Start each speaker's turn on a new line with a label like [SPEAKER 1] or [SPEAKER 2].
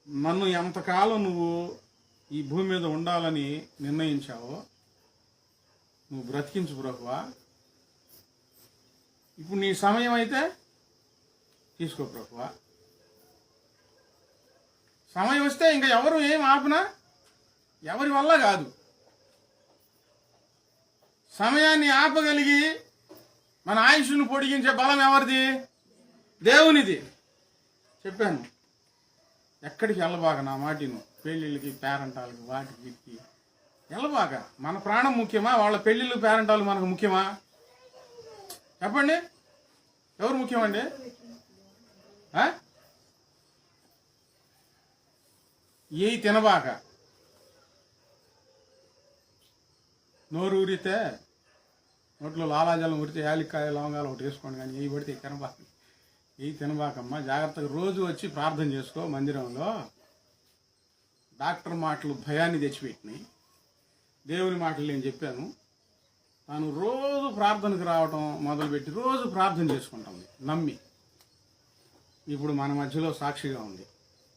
[SPEAKER 1] నన్ను ఎంతకాలం నువ్వు ఈ భూమి మీద ఉండాలని నిర్ణయించావో నువ్వు బ్రతికించు ప్రభువా. ఇప్పుడు నీ సమయం అయితే తీసుకో ప్రభువా. సమయం వస్తే ఇంకా ఎవరు ఏం ఆపినా ఎవరి వల్ల కాదు. సమయాన్ని ఆపగలిగి మన ఆయుష్ను పొడిగించే బలం ఎవరిది? దేవునిది. చెప్పాను, ఎక్కడికి వెళ్ళబాక, నా మాటిను. పెళ్ళిళ్ళకి పేరంటాలకి వాటికి వీటికి వెళ్ళబాక. మన ప్రాణం ముఖ్యమా, వాళ్ళ పెళ్ళిళ్ళు పేరంటాలు మనకు ముఖ్యమా? చెప్పండి, ఎవరు ముఖ్యమండి? ఏ తినబాక. నోరు ఊరితే నోట్లో లాలాజలం ఉరితే యాలిక్కాయ లవంగాలు ఒకటి వేసుకోండి, కానీ ఏ పడితే తినబాక. ఏ తినబాకమ్మా. జాగ్రత్తగా రోజు వచ్చి ప్రార్థన చేసుకో మందిరంలో. డాక్టర్ మాటలు భయాన్ని తెచ్చిపెట్టినాయి, దేవుని మాటలు నేను చెప్పాను. తాను రోజు ప్రార్థనకు రావటం మొదలుపెట్టి రోజు ప్రార్థన చేసుకుంటుంది నమ్మి. ఇప్పుడు మన మధ్యలో సాక్షిగా ఉంది.